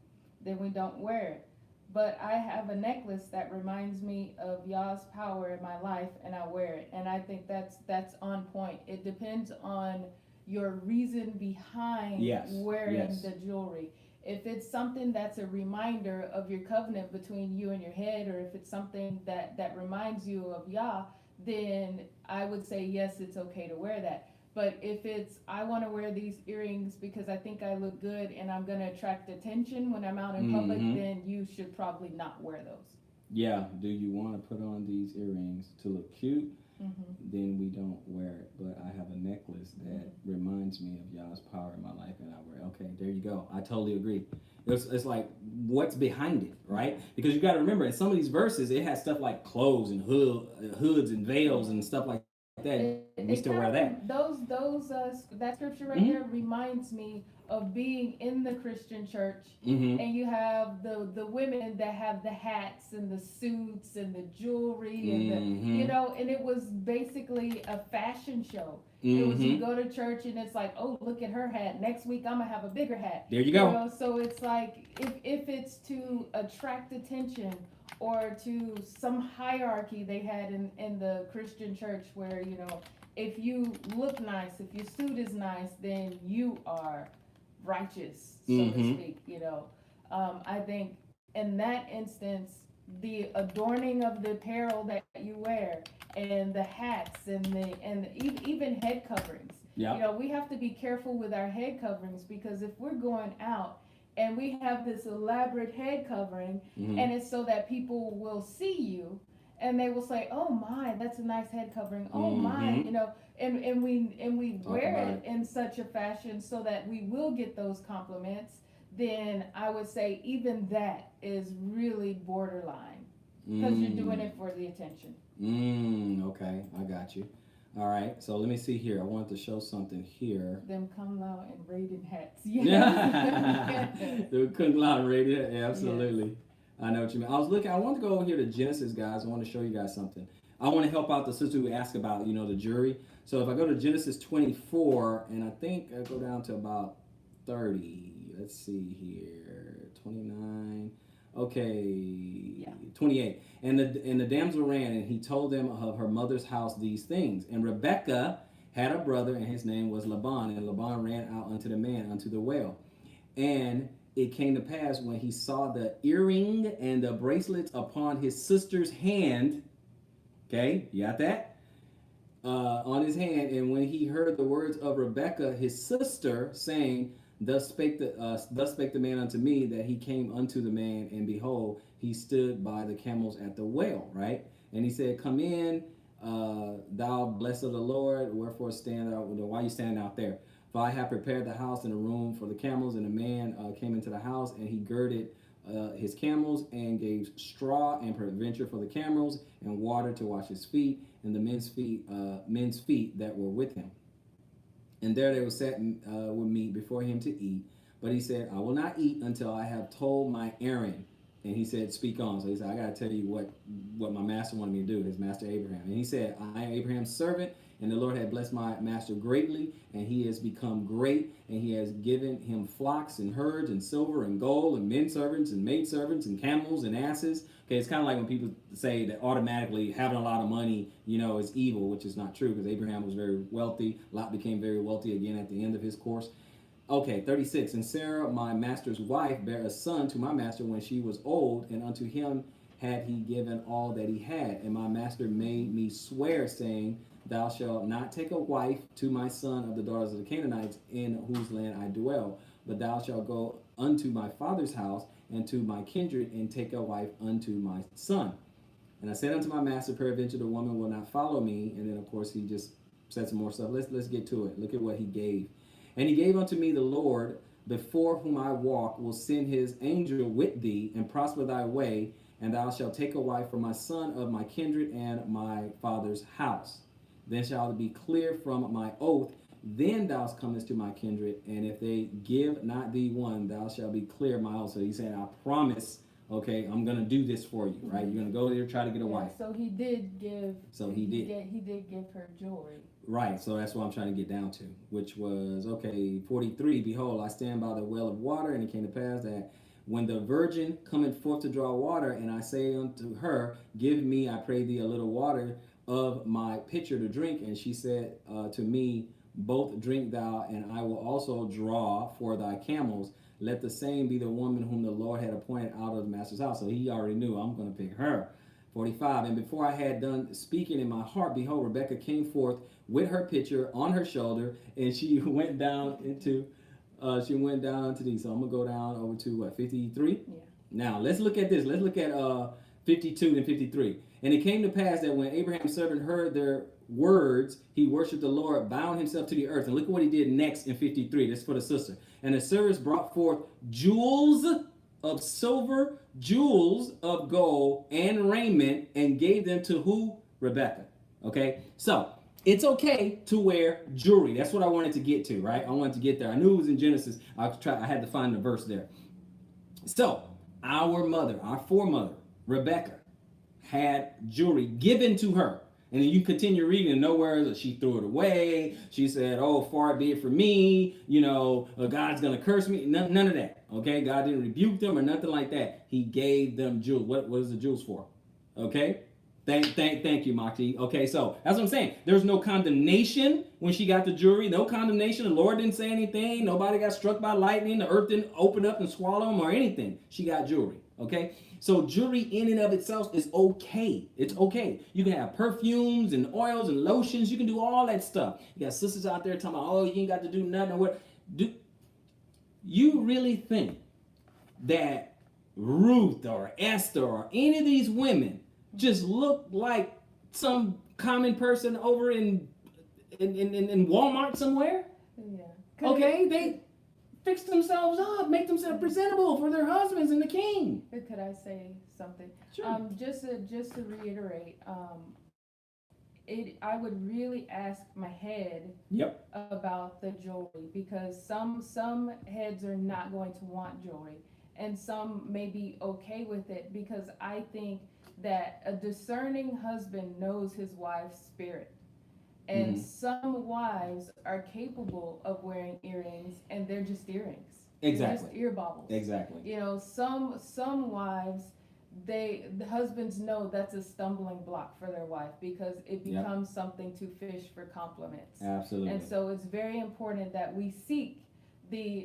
Then we don't wear it. But I have a necklace that reminds me of Yah's power in my life, and I wear it. And I think that's on point. It depends on your reason behind wearing the jewelry. If it's something that's a reminder of your covenant between you and your head, or if it's something that reminds you of Yah, then I would say, yes, it's okay to wear that. But if it's, I want to wear these earrings because I think I look good and I'm going to attract attention when I'm out in public, then you should probably not wear those. Yeah. Do you want to put on these earrings to look cute? Then we don't wear it. But I have a necklace that reminds me of Yah's power in my life, and I wear it. Okay, there you go. I totally agree. It's like, what's behind it, right? Because you got to remember, in some of these verses, it has stuff like clothes and hoods and veils and stuff like that. We still wear that. That scripture right there reminds me of being in the Christian church, and you have the women that have the hats and the suits and the jewelry and and it was basically a fashion show. It was, you go to church and it's like, oh, look at her hat. Next week I'm gonna have a bigger hat. There you go. So it's like, if it's to attract attention or to some hierarchy they had in the Christian church, where if you look nice, if your suit is nice, then you are righteous, so to speak. I think in that instance, the adorning of the apparel that you wear and the hats and even head coverings. We have to be careful with our head coverings, because if we're going out and we have this elaborate head covering, and it's so that people will see you and they will say, oh my, that's a nice head covering. Oh my, and we wear it in such a fashion so that we will get those compliments. Then I would say even that is really borderline, because you're doing it for the attention. Okay, I got you. All right, so let me see here. I wanted to show something here. Them kung lao and radiant hats. Yeah. The kung lao and radiant, absolutely. Yes. I know what you mean. I wanted to go over here to Genesis, guys. I want to show you guys something. I want to help out the sister who asked about, the jury. So if I go to Genesis 24, and I think I go down to about 30. Let's see here. 29. Okay, 28. And the damsel ran, and he told them of her mother's house these things. And Rebekah had a brother, and his name was Laban. And Laban ran out unto the man, unto the well. And it came to pass when he saw the earring and the bracelets upon his sister's hand. Okay, you got that? On his hand. And when he heard the words of Rebekah, his sister, saying, thus spake the man unto me, that he came unto the man, and behold, he stood by the camels at the well, right? And he said, come in, thou blessed of the Lord, wherefore stand out, why are you standing out there? For I have prepared the house and a room for the camels. And the man came into the house, and he girded his camels, and gave straw and provision for the camels, and water to wash his feet, and the men's feet that were with him. And there they were set with meat before him to eat. But he said, I will not eat until I have told my errand. And he said, speak on. So he said, I got to tell you what my master wanted me to do, his master Abraham. And he said, I am Abraham's servant, and the Lord had blessed my master greatly, and he has become great, and he has given him flocks and herds and silver and gold and men servants and maid servants and camels and asses. Okay, it's kind of like when people say that automatically having a lot of money, is evil, which is not true, because Abraham was very wealthy. Lot became very wealthy again at the end of his course. Okay, 36. And Sarah, my master's wife, bare a son to my master when she was old, and unto him had he given all that he had. And my master made me swear, saying, thou shalt not take a wife to my son of the daughters of the Canaanites, in whose land I dwell, but thou shalt go unto my father's house and to my kindred, and take a wife unto my son. And I said unto my master, peradventure the woman will not follow me. And then, of course, he just said some more stuff. Let's get to it. Look at what he gave. And he gave unto me the Lord, before whom I walk, will send his angel with thee, and prosper thy way, and thou shalt take a wife for my son of my kindred and my father's house. Then shall it be clear from my oath, then thou comest to my kindred, and if they give not thee one, thou shalt be clear of my oath. So he's saying, I promise, okay, I'm going to do this for you, right? You're going to go there, try to get a wife. So he did give. So he did. He did give her jewelry. Right, so that's what I'm trying to get down to, which was, 43, behold, I stand by the well of water, and it came to pass that when the virgin cometh forth to draw water, and I say unto her, give me, I pray thee, a little water of my pitcher to drink, and she said to me, both drink thou, and I will also draw for thy camels. Let the same be the woman whom the Lord had appointed out of the master's house. So he already knew, I'm going to pick her. 45, and before I had done speaking in my heart, behold, Rebekah came forth with her pitcher on her shoulder, and she went down into these. So I'm gonna go down over to 53. Yeah. Now let's look at this. Let's look at 52 and 53. And it came to pass that when Abraham's servant heard their words, he worshipped the Lord, bound himself to the earth. And look at what he did next in 53. That's for the sister. And the servants brought forth jewels of silver, jewels of gold, and raiment, and gave them to who? Rebekah. Okay, so it's okay to wear jewelry. That's what I wanted to get to, right? I wanted to get there. I knew it was in Genesis. I had to find the verse there. So our foremother, Rebekah, had jewelry given to her. And then you continue reading, and nowhere that she threw it away. She said, oh, far be it from me. God's going to curse me. None of that. Okay, God didn't rebuke them or nothing like that. He gave them jewels. What is the jewels for? Okay, thank you, Makti. Okay, so that's what I'm saying. There's no condemnation when she got the jewelry. No condemnation. The Lord didn't say anything. Nobody got struck by lightning. The earth didn't open up and swallow them or anything. She got jewelry. Okay, so jewelry in and of itself is okay. It's okay. You can have perfumes and oils and lotions. You can do all that stuff. You got sisters out there talking about, oh, you ain't got to do nothing. What? Do you really think that Ruth or Esther or any of these women just look like some common person over in Walmart somewhere? Yeah. Okay, they fix themselves up, make themselves presentable for their husbands and the king. Could I say something? Sure. Just to reiterate, I would really ask my head about the jewelry, because some heads are not going to want jewelry, and some may be okay with it, because I think that a discerning husband knows his wife's spirit. And some wives are capable of wearing earrings, and they're just earrings. Exactly. They're just ear baubles. Exactly. Some wives the husbands know that's a stumbling block for their wife because it Yep. becomes something to fish for compliments. Absolutely. And so it's very important that we seek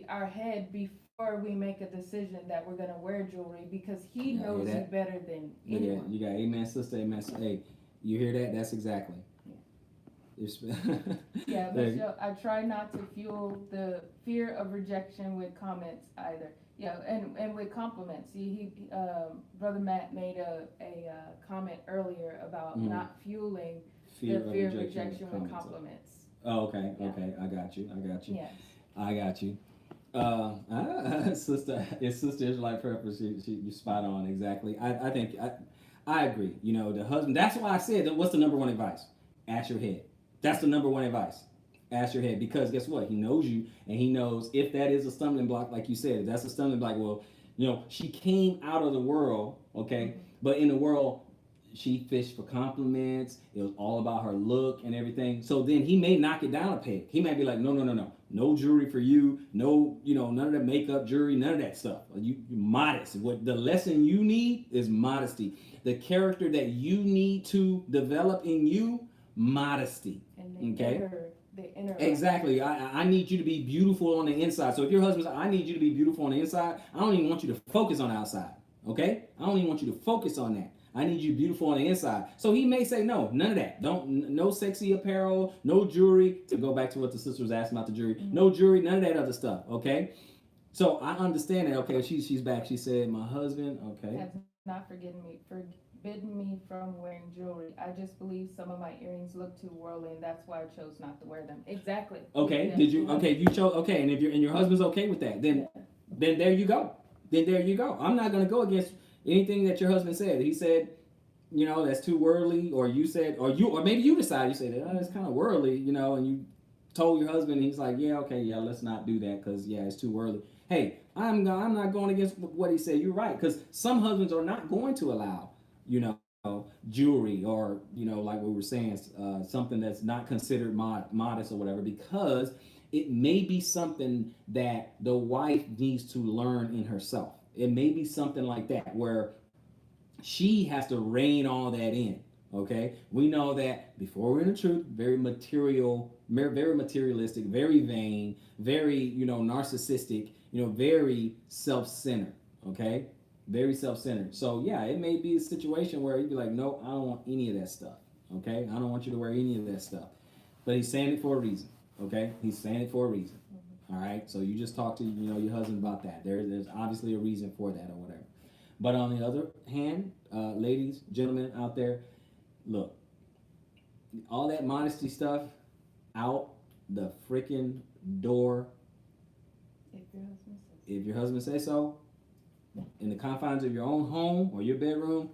our head before we make a decision that we're going to wear jewelry, because he Yeah, knows hear you that? better than Yeah, anyone. you got amen, sister, amen. Hey, you hear that? That's exactly. It's Yeah, There- Michelle, I try not to fuel the fear of rejection with comments either. Yeah, and with compliments. Brother Matt made a comment earlier about Mhm. not fueling fear the of fear of rejection rejection with compliments. Oh, okay, Yeah. okay. I got you. Yes. I got you. Sister, it's Sister Israelite Purpose. You spot on exactly. I think I agree. You know, the husband. That's why I said that. What's the number one advice? Ask your head. That's the number one advice. Ask your head, because guess what? He knows you, and he knows if that is a stumbling block, like you said. If that's a stumbling block. Well, you know, she came out of the world, okay, but in the world, she fished for compliments. It was all about her look and everything. So then he may knock it down a peg. He might be like, no, no, no, no, no jewelry for you. No, you know, none of that makeup, jewelry, none of that stuff. You modest. What the lesson you need is modesty. The character that you need to develop in you, modesty. And Okay. The inner. Exactly. I need you to be beautiful on the inside. So if your husband's, I need you to be beautiful on the inside. I don't even want you to focus on the outside. Okay. I don't even want you to focus on that. I need you beautiful on the inside. So he may say, no, none of that. No sexy apparel, no jewelry. To go back to what the sister was asking about the jewelry, no jewelry, none of that other stuff. Okay. So I understand that. Okay, she's back. She said, my husband. Okay. Has not forbidden me from wearing jewelry. I just believe some of my earrings look too worldly, and that's why I chose not to wear them. Exactly. Okay. Yeah. Did you? Okay. You chose. Okay. And if your husband's okay with that, then there you go. Then there you go. I'm not gonna go against anything that your husband said. He said, you know, that's too worldly, or you said, or maybe you decided, you said, oh, it's kind of worldly, you know, and you told your husband, and he's like, yeah, okay, yeah, let's not do that because yeah, it's too worldly. Hey, I'm not going against what he said. You're right, because some husbands are not going to allow, you know, jewelry, or you know, like we were saying, something that's not considered modest or whatever, because it may be something that the wife needs to learn in herself. It may be something like that where she has to rein all that in. Okay, we know that before we're in the truth, very materialistic, very vain, very, you know, narcissistic, you know, very self-centered. Okay, very self-centered. So yeah, it may be a situation where you'd be like, no, I don't want any of that stuff. Okay, I don't want you to wear any of that stuff. But he's saying it for a reason. Okay, he's saying it for a reason. All right, so you just talk to, you know, your husband about that. There's obviously a reason for that or whatever. But on the other hand, ladies, gentlemen out there, look, all that modesty stuff out the freaking door. If your husband says so, in the confines of your own home or your bedroom,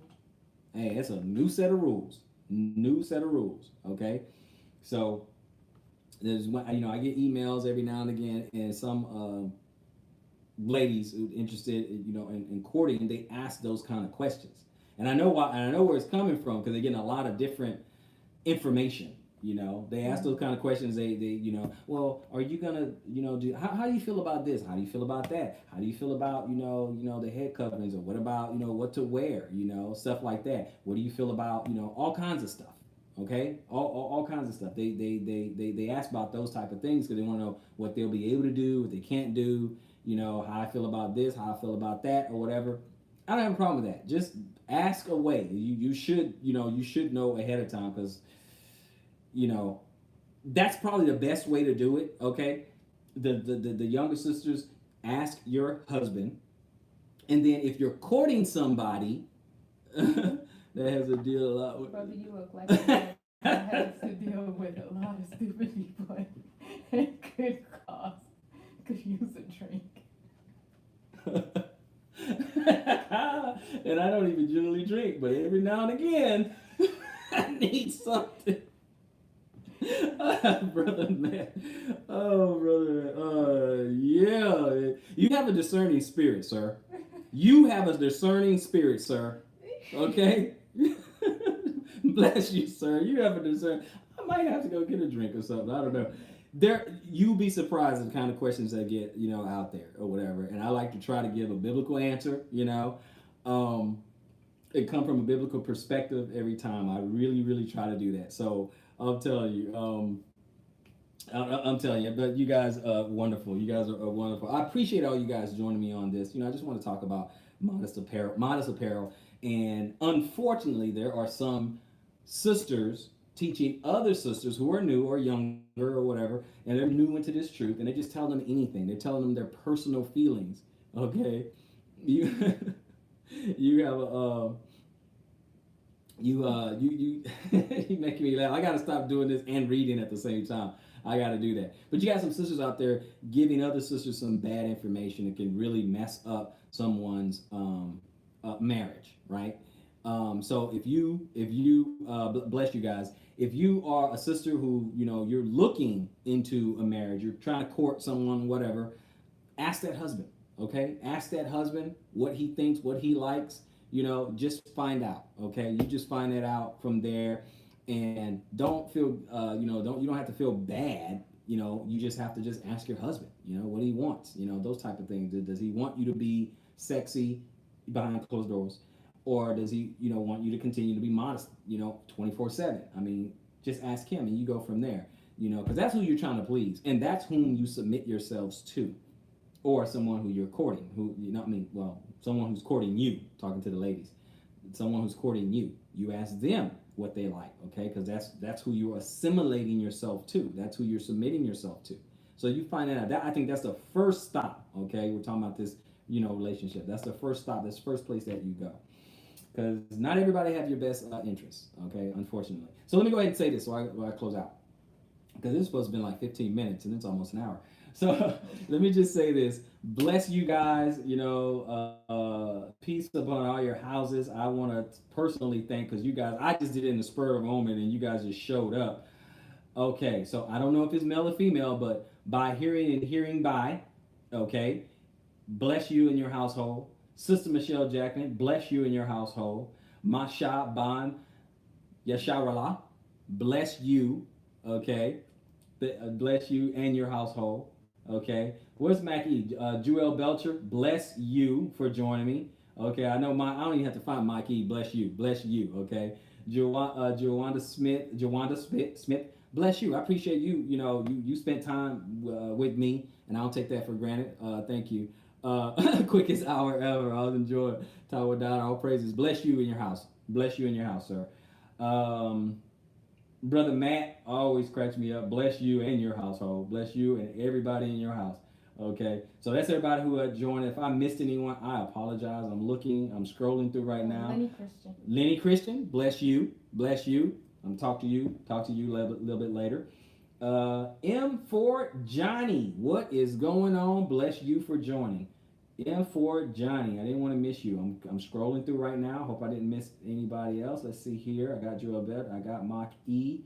hey, it's a new set of rules. New set of rules. Okay, so there's one. You know, I get emails every now and again, and some ladies interested, you know, in courting, they ask those kind of questions, and I know why, and I know where it's coming from, because they're getting a lot of different information. You know, they ask those kind of questions. They you know, well, are you gonna, you know, how do you feel about this? How do you feel about that? How do you feel about, you know, the head coverings, or what about, you know, what to wear? You know, stuff like that. What do you feel about, you know, all kinds of stuff. Okay, all kinds of stuff. They ask about those type of things because they want to know what they'll be able to do, what they can't do. You know, how I feel about this, how I feel about that, or whatever. I don't have a problem with that. Just ask away. You should, you know, know ahead of time, because, you know, that's probably the best way to do it. Okay, the younger sisters, ask your husband, and then if you're courting somebody that has to deal a lot with. Brother, you look like a man that has to deal with a lot of stupid people and could use a drink. And I don't even generally drink, but every now and again, I need something. Brother man, oh brother, yeah, you have a discerning spirit, sir. You have a discerning spirit, sir. Okay, bless you, sir. You have a discerning. I might have to go get a drink or something. I don't know. You'll be surprised at the kind of questions that get, you know, out there or whatever. And I like to try to give a biblical answer, you know. it come from a biblical perspective every time. I really, really try to do that. So I'm telling you, I'm telling you, but you guys are wonderful. You guys are wonderful. I appreciate all you guys joining me on this. I just want to talk about modest apparel, and unfortunately, there are some sisters teaching other sisters who are new or younger or whatever, and they're new into this truth, and they just tell them anything. They're telling them their personal feelings. Okay, you you have a you you making me laugh. I gotta stop doing this and reading at the same time. I gotta do that. But you got some sisters out there giving other sisters some bad information that can really mess up someone's marriage, right? So if you bless you guys, if you are a sister who you're looking into a marriage, you're trying to court someone, whatever, ask that husband. Okay, ask that husband what he thinks, what he likes. Just find out. Okay, you just find that out from there, and don't feel you don't have to feel bad. You just have to just ask your husband. What he wants. Those type of things. Does he want you to be sexy behind closed doors, or does he want you to continue to be modest? 24/7. I mean, just ask him, and you go from there. Because that's who you're trying to please, and that's whom you submit yourselves to. Or someone who you're courting, someone who's courting you, talking to the ladies, someone who's courting you. You ask them what they like, okay? Because that's who you're assimilating yourself to. That's who you're submitting yourself to. So you find that out. I think that's the first stop, okay? We're talking about this, relationship. That's the first stop. That's the first place that you go. Because not everybody have your best interests, okay? Unfortunately. So let me go ahead and say this while I close out. Because this is supposed to be like 15 minutes, and it's almost an hour. So let me just say this. Bless you guys, peace upon all your houses. I want to personally thank, because you guys, I just did it in the spur of a moment, and you guys just showed up. Okay, so I don't know if it's male or female, but by hearing and hearing by, okay, bless you in your household. Sister Michelle Jackman, bless you in your household. Masha Ban Yasharala, bless you, okay, bless you and your household. Okay, where's Mackie? Jewel Belcher, bless you for joining me. Okay, I know I don't even have to find Mikey. Bless you, okay. Jawanda Smith, bless you. I appreciate you. You spent time with me, and I don't take that for granted. Thank you. Quickest hour ever. I was enjoying time with Donna. All praises. Bless you in your house. Bless you in your house, sir. Brother Matt always cracks me up. Bless you and your household. Bless you and everybody in your house. Okay, so that's everybody who joined. If I missed anyone, I apologize. I'm scrolling through right now. Lenny Christian, bless you. I'm talk to you a little bit later. M4 Johnny, what is going on? Bless you for joining. M4 Johnny, I didn't want to miss you. I'm scrolling through right now. Hope I didn't miss anybody else. Let's see here. I got Joel Bett. I got Mach E.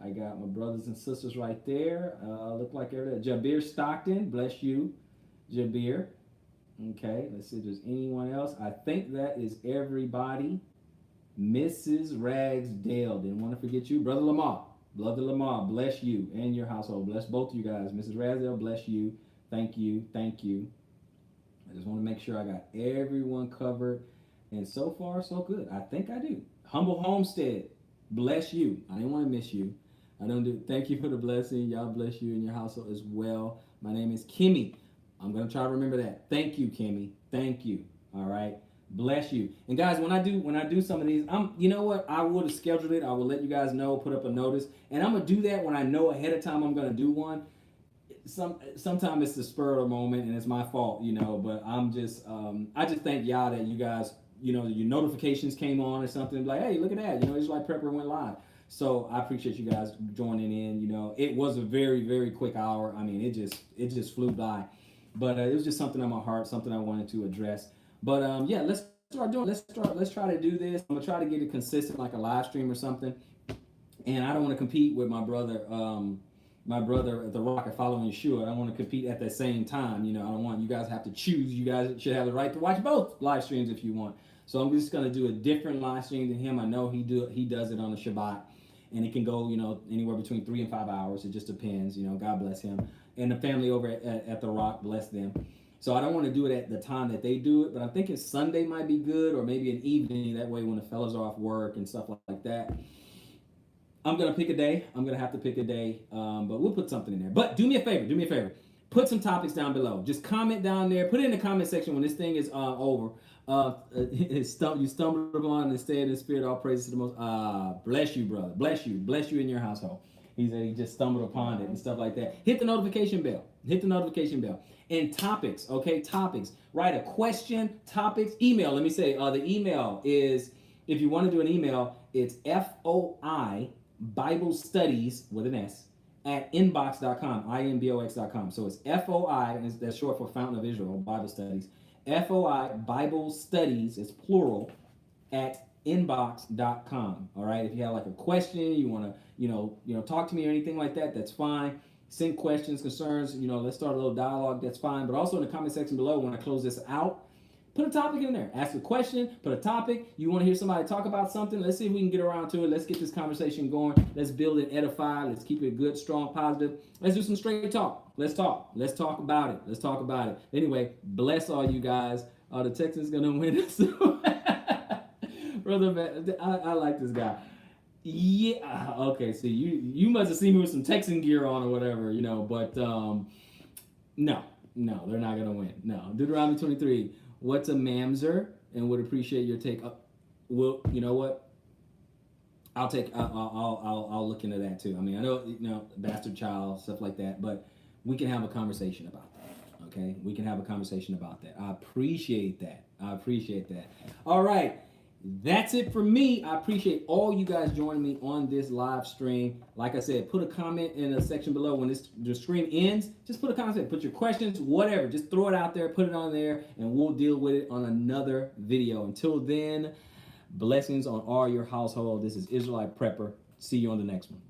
I got my brothers and sisters right there. Look like everybody. Jabir Stockton, bless you, Jabir. Okay, let's see if there's anyone else. I think that is everybody. Mrs. Ragsdale, didn't want to forget you. Brother Lamar, bless you and your household. Bless both of you guys. Mrs. Ragsdale, bless you. Thank you. I just want to make sure I got everyone covered. And so far, so good. I think I do. Humble Homestead, bless you. I didn't want to miss you. Thank you for the blessing. Y'all bless you and your household as well. My name is Kimmy. I'm going to try to remember that. Thank you, Kimmy. Thank you. All right. Bless you. And guys, when I do some of these, you know what? I would have scheduled it. I will let you guys know, put up a notice. And I'm going to do that when I know ahead of time I'm going to do one. Sometimes it's the spur of the moment, and it's my fault, but I'm just I just thank y'all that you guys, your notifications came on or something, like, hey, look at that, it's like Prepper went live. So I appreciate you guys joining in. It was a very, very quick hour. I mean, it just flew by, but it was just something on my heart, something I wanted to address. But yeah, let's try to do this. I'm gonna try to get it consistent, like a live stream or something. And I don't want to compete with my brother at The Rock and following Yeshua. I don't want to compete at the same time. I don't want you guys to have to choose. You guys should have the right to watch both live streams if you want. So I'm just going to do a different live stream than him. I know he does it on the Shabbat, and it can go, anywhere between 3 and 5 hours. It just depends. God bless him and the family over at The Rock. Bless them. So I don't want to do it at the time that they do it, but I'm thinking Sunday might be good, or maybe an evening. That way, when the fellas are off work and stuff like that. I'm gonna pick a day. I'm gonna have to pick a day, but we'll put something in there. But do me a favor. Do me a favor. Put some topics down below. Just comment down there. Put it in the comment section when this thing is over. You stumbled upon instead in the spirit. All praises to the most. Bless you, brother. Bless you. Bless you in your household. He said he just stumbled upon it and stuff like that. Hit the notification bell. Hit the notification bell. And topics, okay? Topics. Write a question, topics, email. Let me say, the email is, if you want to do an email, it's FOI Bible Studies with an S at inbox.com, inbox.com. So it's FOI, and that's short for Fountain of Israel, Bible Studies. FOI Bible Studies, it's plural, at inbox.com. All right. If you have like a question, you want to, talk to me or anything like that, that's fine. Send questions, concerns, let's start a little dialogue, that's fine. But also in the comment section below, when I close this out, put a topic in there. Ask a question, put a topic. You want to hear somebody talk about something? Let's see if we can get around to it. Let's get this conversation going. Let's build it, edify. Let's keep it good, strong, positive. Let's do some straight talk. Let's talk. Let's talk about it. Let's talk about it. Anyway, bless all you guys. The Texans going to win this. Brother, man, I like this guy. Yeah, okay, so you must have seen me with some Texan gear on or whatever, but no, they're not going to win. No. Deuteronomy 23. What's a mamzer? And would appreciate your take. Well, you know what? I'll look into that too. I mean, I know, bastard child, stuff like that, but we can have a conversation about that. Okay, we can have a conversation about that. I appreciate that. All right. That's it for me. I appreciate all you guys joining me on this live stream. Like I said, put a comment in the section below when the stream ends. Just put a comment, put your questions, whatever. Just throw it out there, put it on there, and we'll deal with it on another video. Until then, blessings on all your household. This is Israelite Prepper. See you on the next one.